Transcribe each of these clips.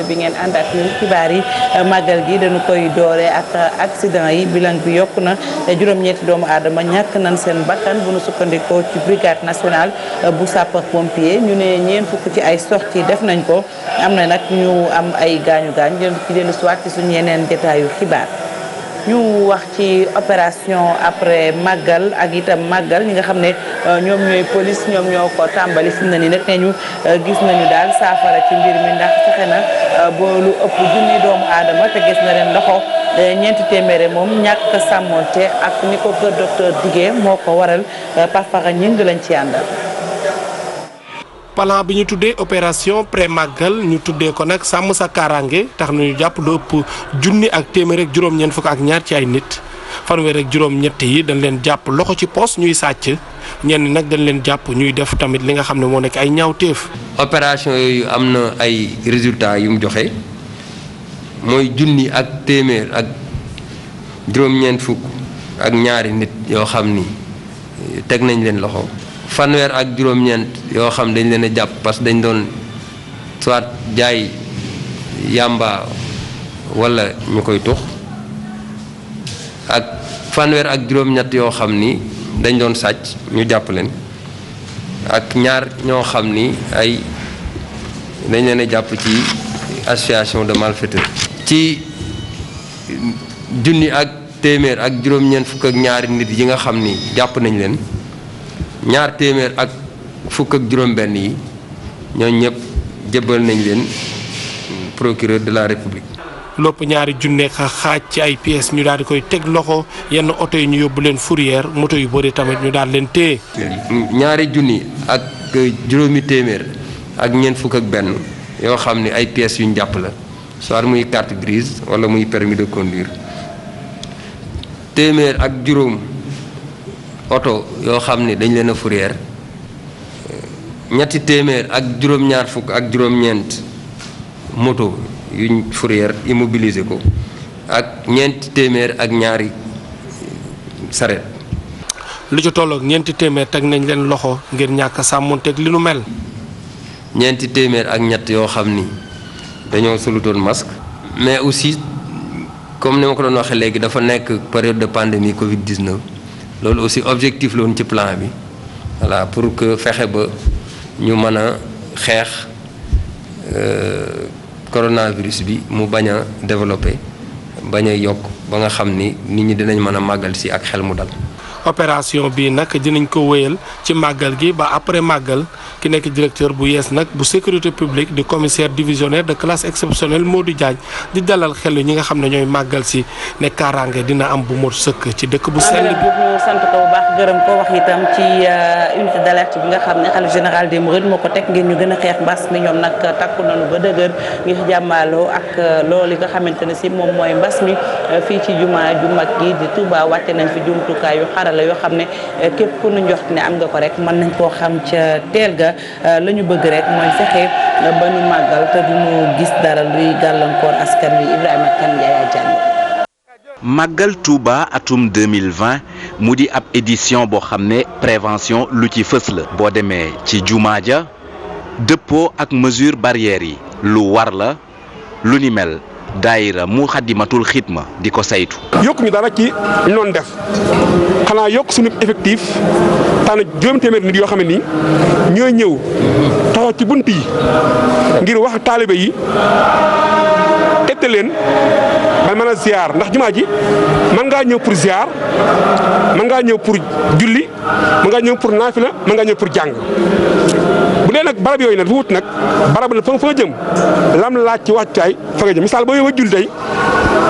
bi ngeen ànd ak ñun xibaar yi màggal gi dañu koy doore ak accident yi bilan bi yokku na juróom-ñetti doomu aadama ñàkk nañ seen bakkan bu nu sukkandikoo ci brigade nationale bu sapeur pompier ñu ne ñeent fukk ci ay sorties def nañ ko am na nag ñu am ay gaañu ci dellu siwaat ci suñu yeneen détails yu xibaar. ñu wax ci opération après màggal ak itam màggal ñi nga xam ne ñoom ñooy police ñoom ñoo ko tàmbali fi mu ne nii nag ne ñu gis nañu daal saafara ci mbir mi ndax fexe na ba lu ëpp junni doomu aadama te gis na leen loxo ñeenti téeméere moom ñàkk sàmmonte ak ni ko kër docteur Digé moo ko waral parfara ñing lañ ci àndal. plan bi ñu tuddee opération pré màggal ñu tuddee ko nag sàmm sa kaaraange tax na ñu jàpp lu ëpp junni ak téeméer ak juróom-ñeent fukk ak ñaar ci ay nit fanweer ak juróom-ñett yi dañ leen jàpp loxo ci poos ñuy sàcc ñenn nag dañ leen jàpp ñuy def tamit li nga xam ne moo nekk ay ñaawteef. opération yooyu am na ay résultats yu mu joxe mooy junni ak téeméer ak juróom-ñeent fukk ak ñaari nit yoo xam ni teg nañ leen loxo. fanweer ak juróom-ñeent yoo xam dañ leen a jàpp parce que dañ doon soit jaay yàmba walla ñu koy tux ak fanweer ak juróom-ñett yoo xam ni dañ doon sàcc ñu jàpp leen ak ñaar ñoo xam ni ay dañ leen a jàpp ci association de malfaiteurs. ci junni ak téeméer ak juróom-ñeent fukk ak ñaari nit yi nga xam ni jàpp nañ leen. ñaar téeméer ak fukk ak juróom-benn yi ñooñu ñëpp jébbal nañ leen procureur de la république. lopp ñaari junne xaaj ci ay pièces ñu daal di koy teg loxo yenn oto yi ñu yóbbu leen fourrière moto yu bëri tamit ñu daal leen téye. ñaari junni ak juróomi téeméer ak ñeent fukk ak benn yoo xam ne ay pièces yu ñu jàpp la soit muy carte grise wala muy permis de conduire téeméer ak juróom. oto yoo xam ne dañ leen a fourrière ñetti téeméer ak juróom-ñaar fukk ak juróom-ñeent moto yuñ fourrière immobilisé ko ak ñeenti téeméer ak ñaari saret lu ci tolloog ñeenti téeméer teg nañ leen loxo ngir ñàkk sàmmonteeg li nu mel. ñeenti téeméer ak ñett yoo xam ni dañoo solutoon masque mais aussi comme ni ma ko doon waxee léegi dafa nekk période de pandémie Covid 19. loolu aussi objectif la woon ci plan bi voilà pour que fexe ba ñu mën a xeex coronavirus bi mu bañ a développé bañ a yokk ba nga xam ni nit ñi dinañ mën a màggal si ak xel mu dal. opération bi nag dinañ ko wéyal ci màggal gi ba après màggal ki nekk directeur bu yees nag bu sécurité publique di commissaire divisionnaire de classe exceptionnelle Modou Diagne di dalal xel ñi nga xam ne ñooy màggal si ne kaaraange dina am bu mot sëkk ci dëkk bu sell bi. ñu sant ko bu baax gërëm ko wax itam ci unité d'alerte bi nga xam ne xalif général des mourides moo ko teg ngir ñu gën a xeex mbas mi ñoom nag takku nañu ba dëgër ngir jàmmaloo ak loolu li nga xamante ne si moom mooy mbas mi fii ci jumaa ju mag gi di Touba wàcce nañ fi jumtukaay yu xarala yoo xam ne képp ku ñu njort ne am nga ko rek mën nañ koo xam ca teel ga la ñu bëgg rek mooy fexe ba ñu màggal te duñu gis dara luy gàllankoor askan wi Ibrahima Kane Ndiaye Diagne. màggal Touba atum 2020 mu di ab édition boo xam ne prévention lu ci fës la. boo demee ci jumaa ja dëppoo ak mesure barrière yi lu war la lu ni mel. daayira mu xaddimatul xidma di ko saytu. yokk ñu dara ci noonu def xanaa yokk suñu effectif tànn juróomi téeméer nit yoo xam ne nii ñooy ñëw taxaw ci bunt yi ngir wax taalibe yi tette leen ba mën a ziar ndax jumaa ji mën ngaa ñëw pour ziar mën ngaa ñëw pour julli mën ngaa ñëw pour naafila mën ngaa ñëw pour jàng. bu dee nag barab yooyu nag bu wut nag barab la fa nga jëm lam laaj ci wàccuwaay fa nga jëm misaal boo yow a julli tey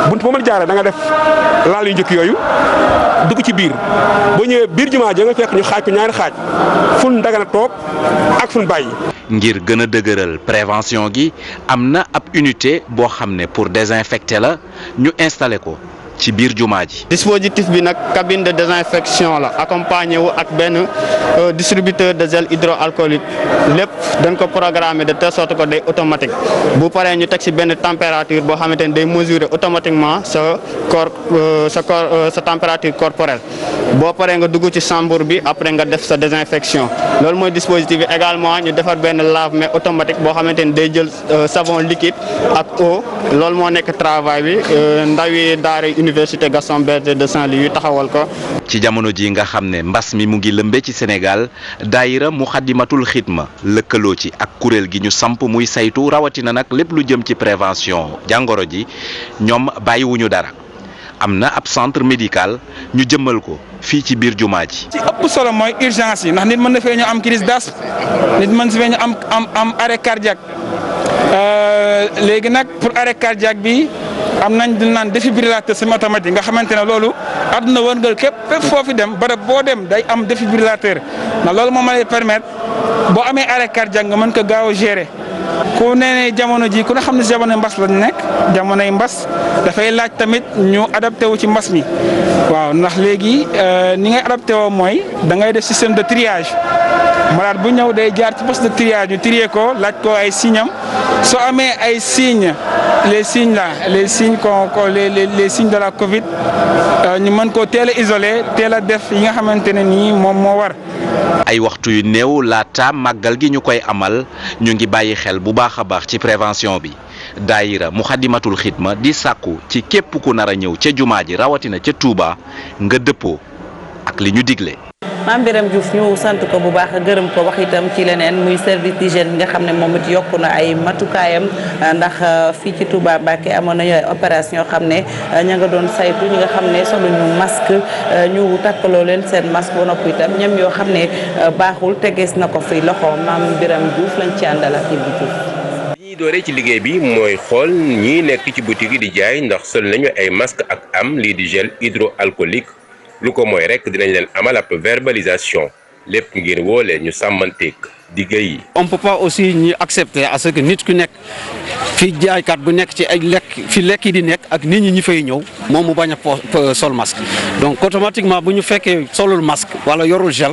bunt boo mën jaaree da nga def laal yu njëkk yooyu dugg ci biir boo ñëwee biir jumaa ja nga fekk ñu xaaj ko ñaari xaaj fun dagana toog ak fun bàyyi. ngir gën a dëgëral prévention gi am na ab unité boo xam ne pour désinfecter la ñu installé ko ci biir jumaa ji. dispositif bi nag cabine de désinfection la accompagné wu ak benn distributeur de gel hydroalcoolique lépp dañ ko programmer de telle sorte que day automatique bu paree ñu teg ci benn température boo xamante ni day mesurer automatiquement sa température corporelle boo paree nga dugg ci chambre bi après nga def sa désinfection loolu mooy dispositif bi également ñu defar benn lave-mains automatique boo xamante ni day jël savon liquide ak eau loolu moo nekk travail bi ndawi daara université Gaston Berger de Saint-Louis yu taxawal ko. ci jamono ji nga xam ne mbas mi mu ngi lëmbe ci Sénégal daayira Muxaddamatul Xidma lëkkaloo ci ak kuréel gi ñu samp muy saytu rawatina nag lépp lu jëm ci prévention jàngoro ji ñoom bàyyiwuñu dara. am na ab centre médical ñu jëmmal ko fii ci biir jumaa ji. ci ëpp solo mooy urgence yi ndax nit mën na fee ñu am crise d'asthme nit mën si fee ñu am arrêt cardiaque léegi nag pour arrêt cardiaque bi am nañ di naan défibrillateur semi-automatique nga xamante ne loolu àdduna wërngal képp foofu dem barab boo dem day am défibrillateur ndax loolu moom lay permettre boo amee arrêt cardiaque nga mën ko gaaw a gérer. ku ne jamono ji ku ne xam ne jamono mbas lañ nekk jamonoy mbas dafay laaj tamit ñu adapté wu ci mbas mi waaw ndax léegi ni ngay adapté woo mooy da ngay def système de triage malade bu ñëw day jaar ci poste de triage ñu trier ko laaj ko ay signes am soo amee ay signes les signes les signes de la Covid ñu mën koo teel a isolé teel a def yi nga xamante ne nii moom moo war. ay waxtu yu néew laata màggal gi ñu koy amal ñu ngi bàyyi xel bu baax a baax ci prévention bi daayira Muxaddamatul Xidma di sàkku ci képp ku nar a ñëw ca jumaa ji rawatina ca Touba nga dëppoo ak li ñu digle. Mame Birame Diouf ñu sant ko bu baax gërëm ko wax itam ci leneen muy service d'hygiène bi nga xam ne moom it yokku na ay matukaayam ndax fii ci Touba Mbacké amoon nañu ay opération yoo xam ne ña nga doon saytu ñi nga xam ne soluñu masque ñu takkaloo leen seen masque ba noppi itam ñam yoo xam ne baaxul tegees na ko fi loxo Mame Birame Diouf lañ ci àndal ak Ibou Diouf. li ñuy dooree ci liggéey bi mooy xool ñii nekk ci boutique yi di jaay ndax sol nañu ay masque ak am lii di gel hydroalcoolique lu ko mooy rek dinañ leen amal ab verbalisation lépp ngir woo leen ñu sàmmanteeg digg yi. on peut pas aussi ñu accepter à ce que nit ku nekk fi jaaykat bu nekk ci ay lekk fi lekk yi di nekk ak nit ñi fay ñëw moom mu bañ a sol masque donc automatiquement bu ñu fekkee solul masque wala yorul gel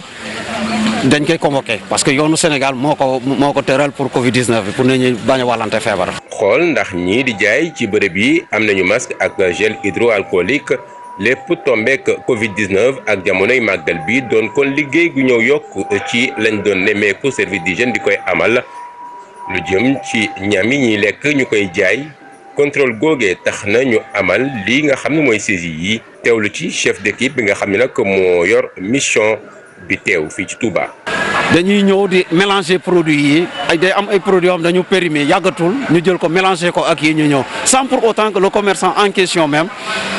dañ koy convoqué parce que yoonu Sénégal moo ko tëral pour Covid-19 bi pour nit ñi bañ a wàllante feebar. xool ndax ñii di jaay ci bërëb yi am nañu masque ak gel hydroalcoolique. lépp tombeek Covid-19 ak jamonoy màggal bi doon kon liggéey gu ñëw yokk ci lañ doon nemmeeku service d'hygiène di koy amal lu jëm ci ñam yi ñuy lekk ñu koy jaay contrôle googee tax na ñu amal lii nga xam ne mooy saisie yi teewlu ci chef d'équipe bi nga xam ne nag moo yor mission bi teew fii ci Touba. dañuy ñëw di mélanger produits yi day am ay produits yoo xam dañu périmé yàggatul ñu jël ko mélanger ko ak yi ñu ñëw sans pour autant que le commerçant en question même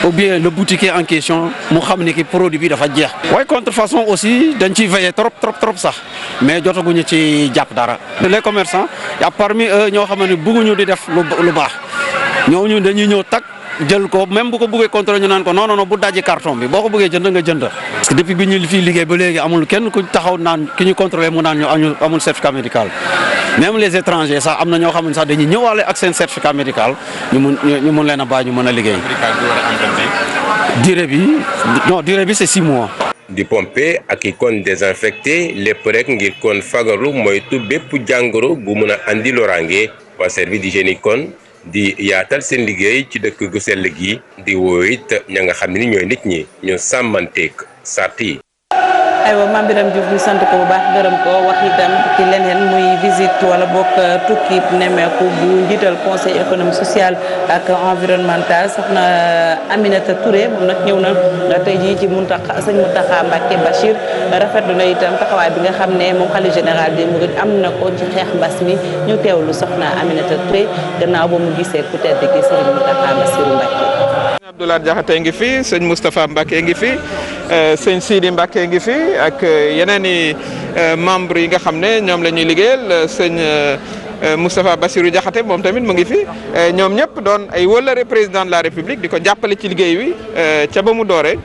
ou bien le boutiquier en question mu xam ni ki produit bi dafa jeex. waaye contrefaçon aussi dañ ciy veiller trop sax mais jotaguñu ci jàpp dara. les commerçants y a parmi eux ñoo xam ne bëgguñu di def lu baax ñooñu dañuy ñëw tag jël ko même bu ko bëggee contrôler ñu naan ko non bu dajji carton bi boo ko bëggee jënd nga jënd. parce que depuis bi ñu fiy liggéey ba léegi amul kenn ku taxaw naan ki ñu contrôler mu naan ñu amul certificat médical même les étrangers sax am na ñoo xam ne sax dañuy ñëwaale ak seen certificat médical ñu mun leen a bàyyi ñu mën a liggéey. durée bi c'est 6 mois. di pomper ak i kon désinfecté lépp rek ngir kon fagaru moytu bépp jàngoro bu mun a andi loraange waa service d'hygiène kon di yaatal seen liggéey ci dëkk gu sell gi di woo it ña nga xam ne ni ñooy nit ñi ñu sàmmanteeg sart yi. aywa Mame Birame Diouf ñu sant ko bu baax gërëm ko wax itam ci leneen muy visite wala bokk tukki nemmeeku bu njiital conseil économique social ak environnemental soxna Aminata Touré moom nag ñëw na tey jii ci sëñ Mountakha Mbacké Bachir rafetlu na itam taxawaay bi nga xam ne moom khalife général des mourides am na ko ci xeex mbas mi ñu teewlu soxna Aminata Touré gannaaw ba mu gisee ku tedd gi sëñ Mountakha Bassirou Mbacké. Abdoulaye Diakhaté ngi fi sëñ Moustapha Mbacké ngi fi sëñ Sidi Mbacké ngi fi ak yeneen i membres yi nga xam ne ñoom la ñuy liggéeyal sëñ Moustapha Bassirou Diakhaté moom tamit mu ngi fi ñoom ñëpp doon ay wëllëre président de la République di ko jàppale ci liggéey wi ca ba mu doore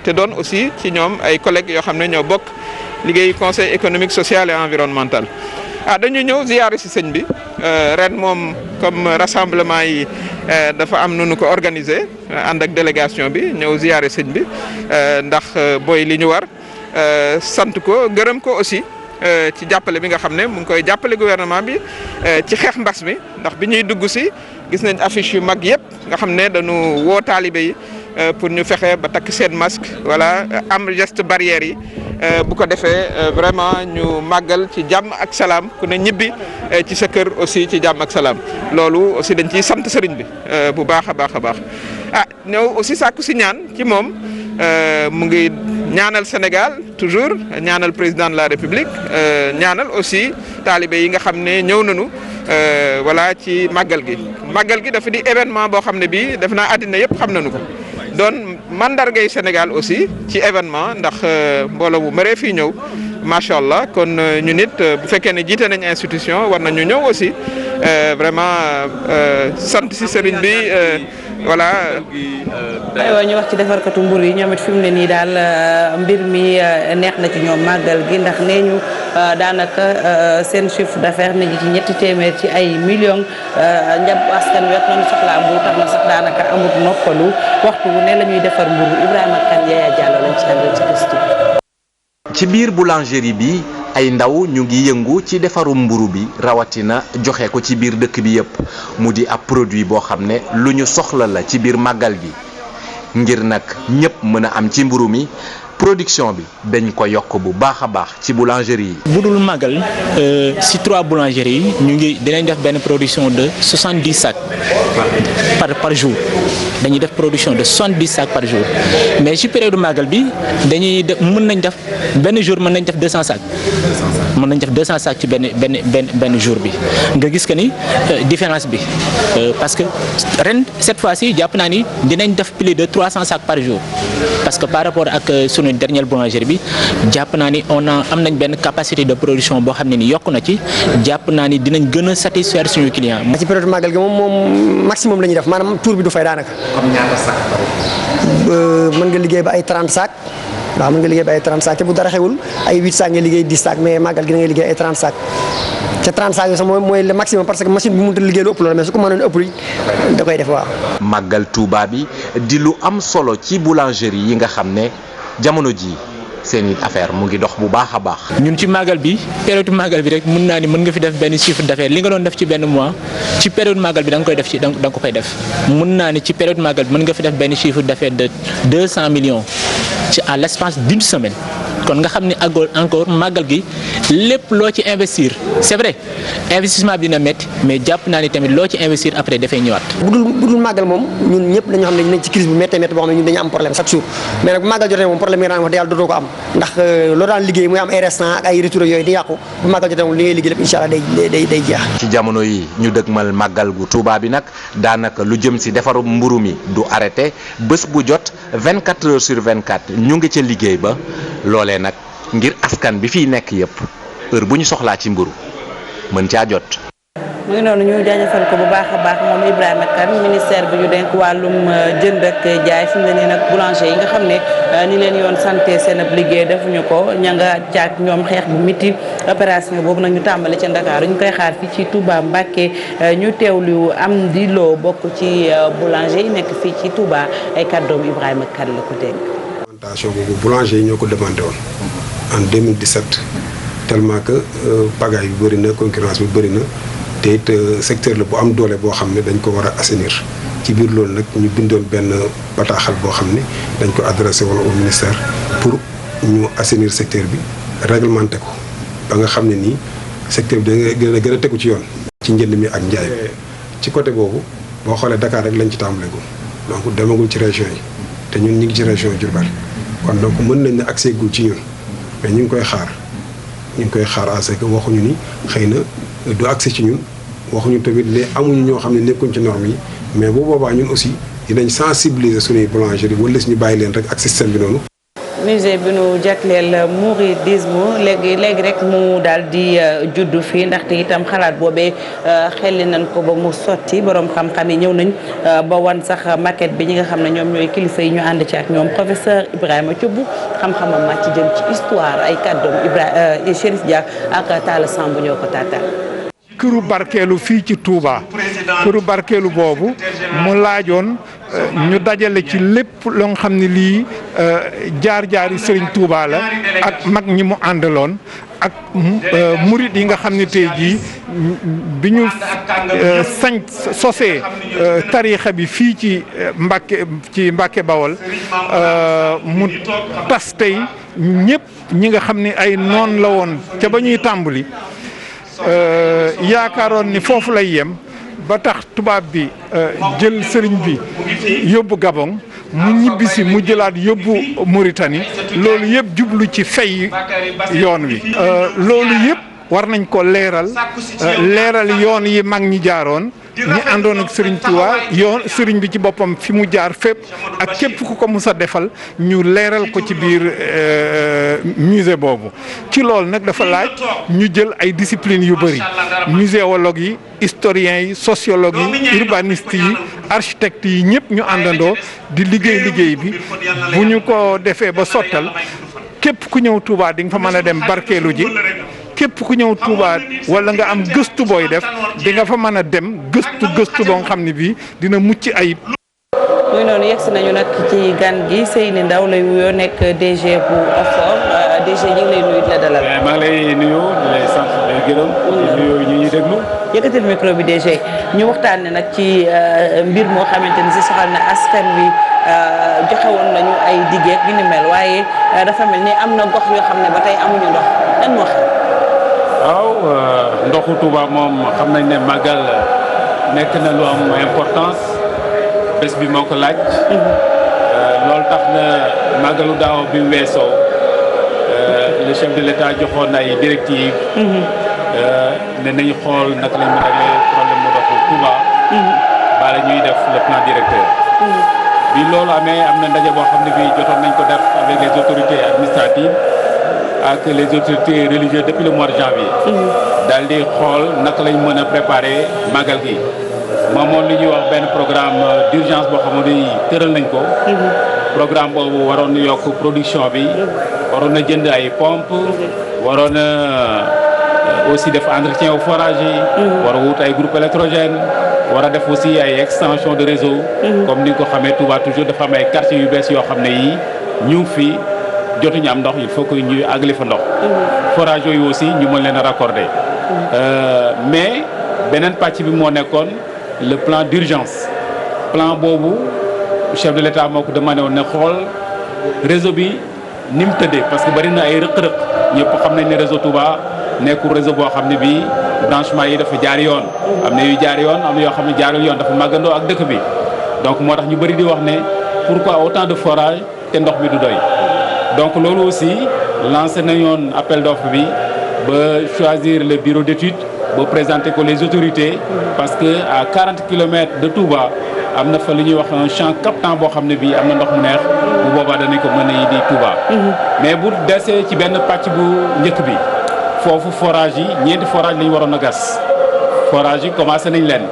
te doon aussi ci ñoom ay collègues yoo xam ne ñoo bokk liggéey conseil économique social et environnemental. dañu ñëw ziyaare si sëñ bi ren moom comme rassemblement yi dafa am nu nu ko organiser ànd ak délégation bi ñëw ziyaare sëñ bi ndax booy li ñu war sant ko gërëm ko aussi ci jàppale bi nga xam ne mu ngi koy jàppale gouvernement bi ci xeex mbas mi ndax bi ñuy dugg si gis nañ affiche yu mag yëpp nga xam ne dañu woo taalibe yi pour ñu fexe ba takk seen masque voilà am geste barrière yi bu ko defee vraiment ñu màggal ci jàmm ak salaam ku ne ñibbi ci sa kër aussi ci jàmm ak salaam loolu aussi dañ ciy sant sëriñ bi bu baax a baax a baax ñëw aussi sàkku si ñaan ci moom mu ngi ñaanal Sénégal toujours ñaanal président de la République ñaanal aussi taalibe yi nga xam ne ñëw nañu voilà ci màggal gi dafa di événement boo xam ne bii def naa àddina yëpp xam nañu ko doon mandargay Sénégal aussi ci événement ndax mbooloo bu mëree fii ñëw macha allah kon ñu nit bu fekkee ne jiite nañ institution war nañu ñëw aussi vraiment sant si sëriñ bi voilà. aywa ñu wax ci defarkatu mburu yi ñoom it fi mu ne nii daal mbir mi neex na ci ñoom màggal gi ndax nee ñu daanaka seen chiffre d'affaires ne ci ñetti téeméer ci ay millions njab askan wi ak nañu soxlaa mburu tax na sax daanaka amut noppalu waxtu wu ne la ñuy defar mburu Ibrahima Kane Yaya Diallo lañ ci àndal ci gëstu. ci biir boulangerie bi ay ndaw ñu ngi yëngu ci defarum mburu bi rawatina joxe ko ci biir dëkk bi yépp mu di ab produit boo xam ne lu ñu soxla la ci biir màggal gi ngir nag ñépp mën a am ci mburu mi production bi dañ ko yokk bu baax a baax ci boulangerie yi. bu dul màggal ci 3 boulangeries yi ñu ngi dinañ def benn production de 70 sacs par jour dañuy def production de 70 sacs par jour mais ci période màggal bi dañuy def mën nañ def benn jour mën nañ def 200 sacs. mën nañ def 200 sacs ci benn jour bi nga gis que ni différence bi parce que ren cette fois-ci jàpp naa ni dinañ def plus de 300 sacs par jour parce que par rapport ak sunu dernière boulangerie bi jàpp naa ni am nañ benn capacité de production boo xam ne ni yokku na ci jàpp naa ni dinañ gën a satisfaire suñu client. ci période màggal gi moom maximum la ñuy def maanaam tour bi du fay daanaka. comme ñaata sacs. mën nga liggéey ba ay 30 sacs. waaw mën nga liggéey ba ay 30 sacs te bu dara xewul ay 8 sacs nga liggéey 10 sacs mais màggal gi da ngay liggéey ay 30 sacs te 30 sacs yooyu sax mooy le maximum parce que machine bi mënut a liggéey lu ëpp loolu mais su ko mënoon ëpp da koy def waaw. màggal Touba bi di lu am solo ci boulangerie yi nga xam ne jamono ji seen affaire mu ngi dox bu baax a baax. ñun ci màggal bi période màggal bi rek mën naa ni mën nga fi def benn chiffre d'affaires li nga doon def ci benn mois ci période màggal bi da nga koy def da nga ko fay def mën naa ni ci période màggal bi mën nga fi def benn chiffre d'affaires de 200 millions ci à l'espace d'une semaine kon nga xam ne encore màggal gi lépp loo ci investir c'est vrai investissement bi dina métti mais jàpp naa ni tamit loo ci investir après dafay ñëwaat. bu dul màggal moom ñun ñëpp dañoo xam ne nekk ci crise bu méttee métti boo xam ne ñun dañu am problème chaque jour mais nag bu màggal jotee moom problème yi nga daan wax dëgg yàlla dootoo ko am ndax loo daan liggéey muy am ay restaurant ak ay retour yooyu di yàqu bu màggal jotee moom li ngay liggéey lépp incha allah day jeex. ci jamono yi ñu dëgmal màggal gu Touba bi nag daanaka lu jëm si defarum mburu mi du arrêté bés bu jot 24 heures sur 24 ñu ngi ca liggéey ba loolee nag ngir askan bi fiy nekk yépp heure bu ñu soxlaa ci mburu mën caa jot. mu ngi noonu ñu jaajëfal ko bu baax a baax moom Ibrahima Kane ministère bi ñu denk wàllum jënd ak jaay fi mu ne nii nag boulanger yi nga xam ne ni leen yoon santé seen ab liggéey defuñu ko ña nga caag ñoom xeex bu miti opération boobu nag ñu tàmbali ca Ndakaaru ñu koy xaar fii ci Touba Mbacké ñu teewlu am di loo bokk ci boulanger yi nekk fii ci Touba ay kàddoom Ibrahima Kane la ko dégg. augmentation boobu boulanger yi ñoo ko demandé woon en 2017 tellement que pagaille bi bëri na concurrence bi bëri na. te it secteur la bu am doole boo xam ne dañ ko war a assainir ci biir loolu nag ñu bindoon benn bataaxal boo xam ne dañ ko adressé woon au ministère pour ñu assainir secteur bi réglementé ko ba nga xam ne nii secteur bi da gën a tegu ci yoon. ci njënd mi ak njaay bi ci côté boobu boo xoolee Dakar rek lañ ci tàmbaleegum donc demagul ci région yi te ñun ñu ngi ci région Diourbel kon donc mën nañ ne accès gul ci ñun mais ñu ngi koy xaar à ce que waxuñu ni xëy na du accès ci ñun. waxuñu tamit ne amuñu ñoo xam ne nekkuñ ci normes yi mais bu boobaa ñun aussi dinañ sensibiliser suñuy boulangerie wala ñu bàyyi leen rek ak système bi noonu. musée bi nu jagleel mouridisme léegi rek mu daal di juddu fii ndaxte itam xalaat boobee xelli nañ ko ba mu sotti borom xam-xam yi ñëw nañ ba wan sax maquette bi ñi nga xam ne ñoom ñooy kilifa yi ñu ànd ci ak ñoom professeur Ibrahima Thioub xam-xamam màcc jëm ci histoire ay kàddoom Chérif Dia ak Talla Samb ñoo ko taataan. këru barkeelu fii ci Touba këru barkeelu boobu mu laajoon ñu dajale ci lépp loo nga xam ne lii jaar-jaari Serigne Touba la ak mag ñi mu àndaloon ak murit yi nga xam ne tey jii bi ñu sosee tariixa bi fii ci Mbàkke Bawol mu tas tey ñëpp ñi nga xam ne ay noon la woon ca ba ñuy tàmbali yaakaaroon ni foofu lay yem ba tax tubaab bi jël sëriñ bi yóbbu Gabon mu ñibbisi mu jëlaat yóbbu Mauritanie loolu yëpp jublu ci fay yoon wi loolu yëpp war nañ ko leeral yoon yi mag ñi jaaroon ñi àndoon ak Serigne Touba yoon Serigne bi ci boppam fi mu jaar fépp ak képp ku ko mus a defal ñu leeral ko ci biir musée boobu ci loolu nag dafa laaj ñu jël ay disciplines yu bëri muséologue yi historiens yi sociologue yi urbanistes yi architectes yi ñëpp ñu àndandoo di liggéey bi bu ñu ko defee ba sottal képp ku ñëw Touba di nga fa mën a dem barkeelu ji képp ku ñëw Touba wala nga am gëstu booy def di nga fa mën a dem gëstu boo nga xam ne bii dina mucc ayib. muy noonu yegsi nañu nag ci gan gi Seyni Ndaw lay wuyoo nekk DG bu OFOR DG ñu ngi lay nuyu di la dalal. maa ngi lay nuyu di lay sant di lay gërëm. di nuyu ñi ñuy déglu. yëkkatil micro bi DG ñu waxtaanee nag ci mbir moo xamante ni si soxal na askan wi joxe woon nañu ay diggeek yu ni mel waaye dafa mel ni am na gox yoo xam ne ba tey amuñu ndox lan moo xew. waaw ndoxu Touba moom xam nañ ne màggal nekk na lu am importance bés bi moo ko laaj. loolu tax na màggalu daaw bi weesoo le chef de l'État joxoon ay directives. ne nañu xool naka lañ mën a régler problème mu ndoxu Touba. bala ñuy def le plan directeur. bi loolu amee am na ndaje boo xam ne bii jotoon nañ ko def avec les autorités administratives. ak les autorités religieuses depuis le mois de janvier. daal di xool naka lañ mën a préparer màggal gi. moomoon li ñuy wax benn programme d'urgence boo xam ne tëral nañ ko. programme boobu waroon na yokk production bi. waroon na jënd ay pompes. waroon na aussi def entretien au forage yi. war a wut ay groupe électrogène. war a def aussi ay extension de réseau. comme ni nga ko xamee Touba toujours dafa am ay quartiers yu bees yoo xam ne yii ñu ngi fi. jotuñu am ndox il faut que ñuy àggali fa ndox. forage yooyu aussi ñu mën leen a raccorder. mais beneen pàcc bi moo nekkoon le plan d'urgence. plan boobu chef de l'État moo ko demandé woon ne xool réseau bi ni mu tëddee parce que bari na ay rëq-rëq ñëpp xam nañ ne réseau Touba nekkul réseau boo xam ne bii branchement yi dafa jaar yoon. am na yu jaar yoon am na yoo xam ne jaarul yoon dafa màggandoo ak dëkk bi donc moo tax ñu bari di wax ne pourquoi autant de forage te ndox bi du doy. donc loolu aussi lancé nañoon appel d'offre bi ba choisir le bureau d'étude ba présenter ko les autorités parce que à 40 kilomètres de Touba am na fa lu ñuy wax un champ captant boo xam ne bii am na ndox mu neex bu boobaa danañ ko mën a yi di Touba. mais bu desee ci benn pàcc bu njëkk bi foofu forage yi ñeenti forage lañu waroon a gas forage yi commencé nañ leen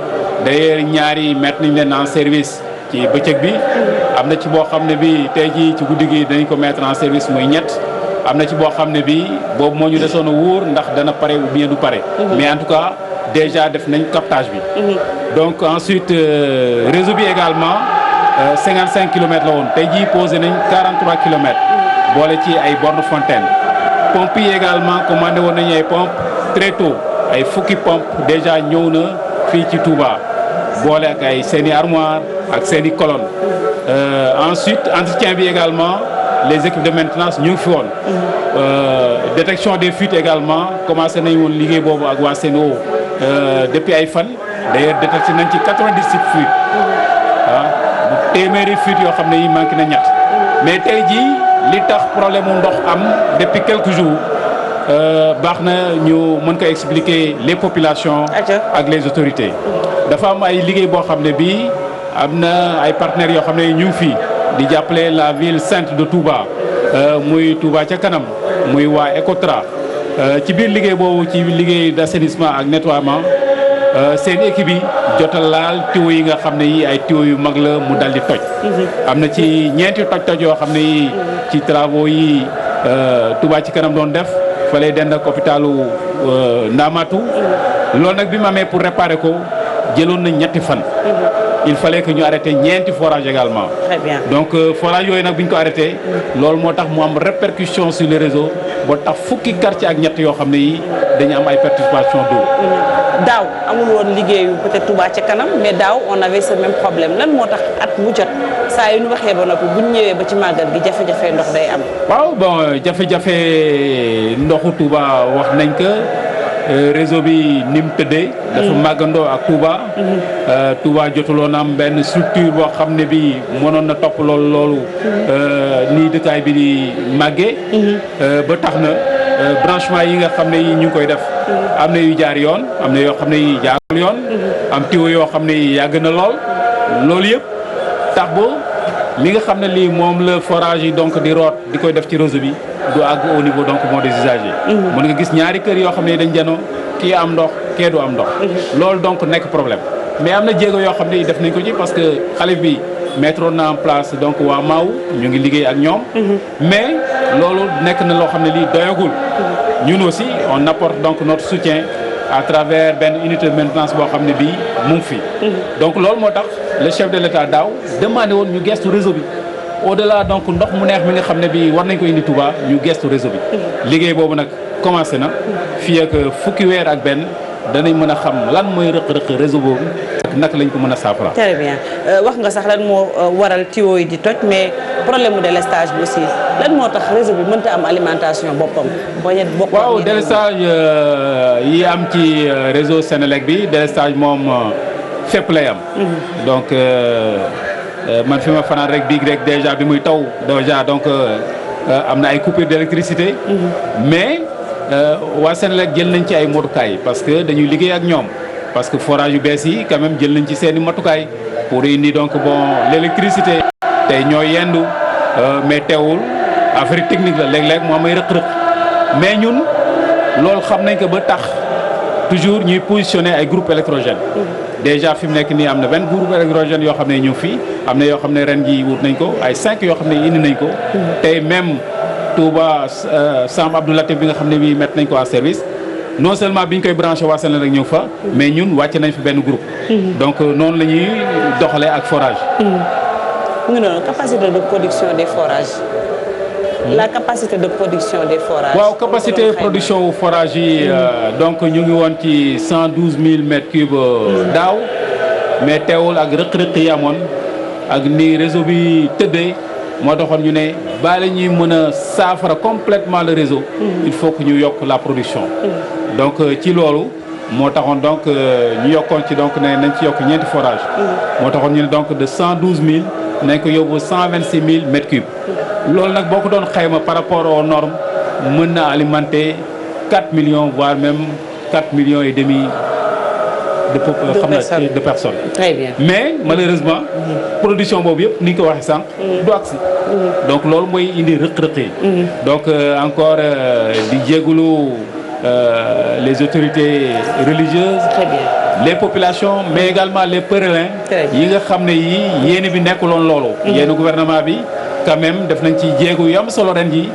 d'ailleurs ñaari mettre nañ leen en service ci bëccëg bi. am na ci boo xam ne bi tey jii ci guddi gi dañ ko mettre en service muy ñett am na ci boo xam ne bi boobu moo ñu desoon a wóor ndax dana pare ou bien du pare. mais en tout cas déjà def nañ captage bi. donc ensuite réseau bi également 55 kilomètres la woon tey jii posé nañ 43 kilomètres. boole ci ay borne fontaine. pompes yi également commandé woon nañu ay pompes très tôt ay fukki pompes déjà ñëw na fii ci Touba boole ak ay seeni armoire ak seeni colonne. Ensuite entretien bi également les équipes de maintenance ñu ngi fi woon. Détection des fuites également commencé nañu woon liggéey boobu ak waa Sen'Eau depuis ay fan d'ailleurs détecté nañ ci 97 fuites bu téeméeri fuites yoo xam ne yi manqué na ñett mais tey jii li tax problème mu ndox am depuis quelques jours baax na ñu mën ko expliquer les populations ak les autorités dafa am ay liggéey boo xam ne bii am na ay partenaires yoo xam ne ñu ngi fii di jàppale la ville sainte de Touba muy Touba ca kanam muy waa Ecotra ci biir liggéey boobu ci liggéey d'assainissement ak nettoiement seen équipe yi jotal laal tuyaux yi nga xam ne yi ay tuyaux yu mag la mu dal di toj. am na ci ñeenti toj-toj yoo xam ne yi ci travaux yi Touba ci kanam doon def fa lay dend ak hôpitalu Ndamatu loolu nag bi mu amee pour réparer ko jëloon nañ ñetti fan. Il fallait que ñu arrêté ñeenti forage également. Très bien. Donc forage yooyu nag bu ñu ko arrêté. loolu moo tax mu am répercussion sur le réseau ba tax fukki quartier ak ñett yoo xam ne yi dañu am ay perturbation d'eau. daaw amul woon liggéeyu peut-être Touba ca kanam mais daaw on avait ce même problème lan moo tax at mu jot saa yu ñu waxee ba noppi bu ñu ñëwee ba ci màggal gi jafe-jafe ndox day am. waaw bon jafe-jafe ndoxu Touba wax nañ que réseau bi ni mu tëddee. dafa màggandoo ak Touba. Touba jotuloon am benn structure boo xam ne bi mënoon na topp loolu nii dëkkaay bi di màggee. ba tax na branchement yi nga xam ne yi ñu ngi koy def. am na yu jaar yoon am na yoo xam ne yi jaarul yoon. am tuyau yoo xam ne yi yàgg na lool. loolu yëpp tax ba li nga xam ne lii moom la forage yi donc di root di koy def ci réseau bi du àgg au niveau donc moo des usagers. mën nga gis ñaari kër yoo xam ne dañ janoo kii am ndox kee du am ndox. loolu donc nekk problème mais am na jéego yoo xam ne def nañ ko ci parce que xale bi mettre na en place donc waa Maaw ñu ngi liggéey ak ñoom. mais loolu nekk na loo xam ne lii doyagul. ñun aussi on apporte donc notre soutien à travers benn unité de maintenance boo xam ne bii mu ngi fi. donc loolu moo tax le chef de l'État daaw demandé woon ñu gestu réseau bi au-delà donc ndox mu neex mi nga xam ne bii war nañ ko indi Touba ñu gestu réseau bi. liggéey boobu nag commencé na fii ak fukki weer ak benn danañ mën a xam lan mooy rëq-rëq réseau boobu ak naka lañ ko mën a saafara. très bien wax nga sax lan moo waral tuyaux yi di toj mais problème mu délestage bi aussi lan moo tax réseau bi mënta am alimentation boppam. waaw délestage yi am ci réseau Sénélec bi délestage moom fépp lay am. donc man fi ma fanaan rek biig rek déjà bi muy taw déjà donc am na ay coupures d'électricité. mais waa Sénélec jël nañ ci ay matukaay parce que dañuy liggéey ak ñoom parce que forage yu bees yi quand même jël nañ ci seeni matukaay pour indi donc bon l'électricité tey ñoo yendu mais teewul affaire technique la léeg-léeg moo may rëq-rëq mais ñun loolu xam nañ ko ba tax toujours ñuy positionner ay groupe électrogène déjà fi mu nekk nii am na 20 groupe électrogène yoo xam ne ñu fii am na yoo xam ne ren ji wut nañ ko ay 5 yoo xam ne indi nañ ko tey même Touba Sam Abdou Latif bi nga xam ne bii mettre nañ ko en service non seulement bi ñu koy branché waa Sénégal rek ñëw fa mais ñun wàcc nañ fi benn groupe donc noonu la ñuy doxalee ak forage. mu ngi noonu capacité de production des forages. la capacité de production des forages. waaw capacité production wu forage yi donc ñu ngi woon ci 112 000 mètres cubes daaw mais teewul ak rëq-rëq yi amoon ak ni réseau bi tëddee moo taxoon ñu ne bala ñuy mën a saafara complètement le réseau. il faut que ñu yokk la production. donc ci loolu moo taxoon donc ñu yokkoon ci donc ne nañ ci yokk ñeenti forage moo taxoon ñu ne donc de 112 000 nañ ko yóbbu 126 000 mètres cubes. loolu nag boo ko doon xayma par rapport aux normes mën na alimenter 4 millions voire même 4 millions et demi de personnes. Très bien. mais malheureusement production boobu yëpp ni ñu ko waxee sànq du agsi donc loolu mooy indi rëq-rëq yi donc encore di jégalu les autorités religieuses. Très bien. les populations mais également les pèlerins yi nga xam ne yi yéene bi nekkuloon loolu yéene gouvernement bi quand même def nañ ci jéego yu am solo ren ji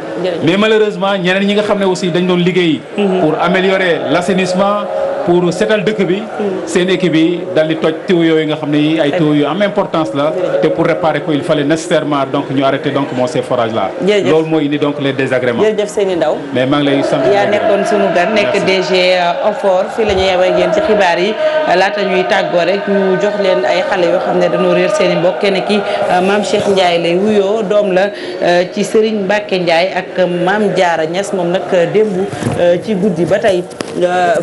mais malheureusement ñeneen ñi nga xam ne aussi dañ doon liggéey pour améliorer l'assainissement pour setal dëkk bi seen équipe yi dal di toj tuyaux yooyu nga xam ne yi ay tuyaux yu am importance la te pour réparer ko il fallait nécessairement donc ñu arrêter donc moo ces forages là loolu moo indi donc les désagréments. jërëjëf Seyni Ndaw mais maa ngi lay sant yaa nekkoon sunu gan nekk DG OFOR fii la ñu yem ak yéen ci xibaar yi laata ñuy tàggoo rek ñu jox leen ay xale yoo xam ne dañoo réer seen i mbokk kenn ki maam Cheikh Ndiaye lay wuyoo doom la ci Serigne Mbacke Ndiaye ak maam Diarra Niass moom nag démb ci guddi ba tey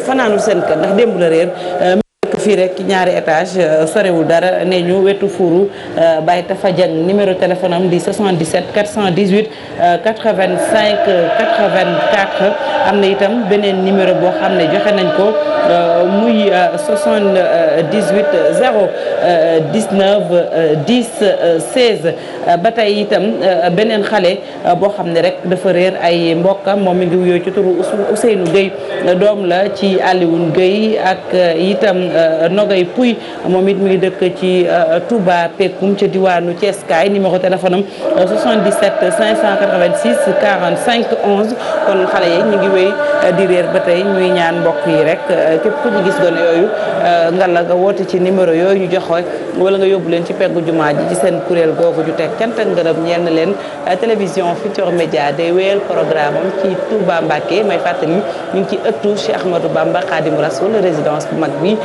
fanaanu seen kër ndax démb la réer fii rek ñaari étage sorewul dara ne ñu wetu fuuru Baye Tafa Dieng numéro téléphone am di 77 418 85 84 am na itam beneen numéro boo xam ne joxe nañ ko muy 78 0 19 10 16 ba tey itam beneen xale boo xam ne rek dafa réer ay mbokkam moom mi ngi wuyoo ci turu Ousseynou Gueye doom la ci Alioune Gueye ak itam Nogay Pouy moom it mi ngi dëkk ci Touba Pekoum ca diwaanu Thiès kaay numéro téléphone am 77 586 45 11 kon xale yi ñu ngi wéy di réer ba tey ñuy ñaan mbokk yi rek képp ku ñu gis gone yooyu nga la nga woote ci numéro yooyu ñu joxe wala nga yóbbu leen ci peggu jumaa ji ci seen kuréel googu ju teg cant ak ngërëm ñenn leen télévision Futurs Médias day wéyal programme am ci Touba Mbacké may fàttali ñu ngi ci ëttu Cheikh Ahmadou Bamba Khadim Rasoul résidence bu mag bi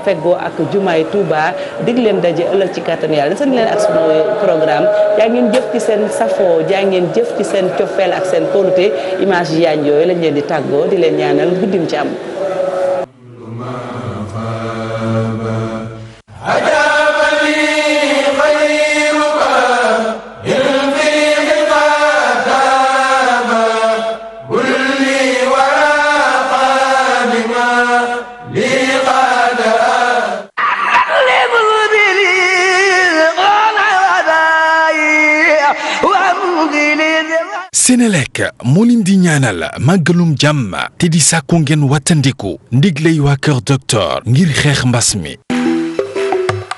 feggoo ak jumaay Touba dig leen daje ëllëg ci kàttanu yàlla seen leen ak sunu programme jaa ngeen jëf ci seen safoo jaa ngeen jëf ci seen cofeel ak seen kóolute image yi yaañ yooyu lañ leen di tàggoo di leen ñaanal guddim ci am Senelec moo leen di ñaanal màggalum jàmm te di sàkku ngeen wattandiku ndigley waa Kër Docteur ngir xeex mbas mi.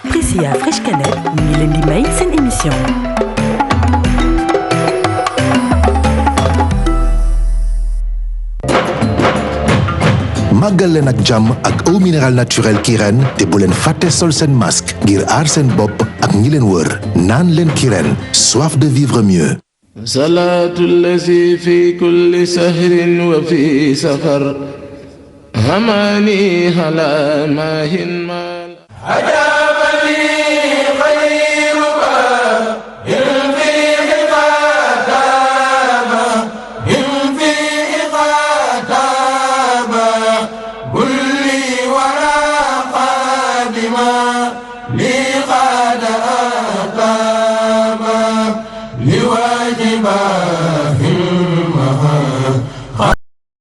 Priscilla Fresh Cannelle mi ngi leen di may seen émission. màggal leen ak jàmm ak eau minérale naturelle Kirène te bu leen fàtte sol seen masque ngir aar seen bopp ak ñi leen wër naan leen Kirène soif de vivre mieux. salaatu lazi fi kulli sahrin wa fi safar hamani hala mahin mal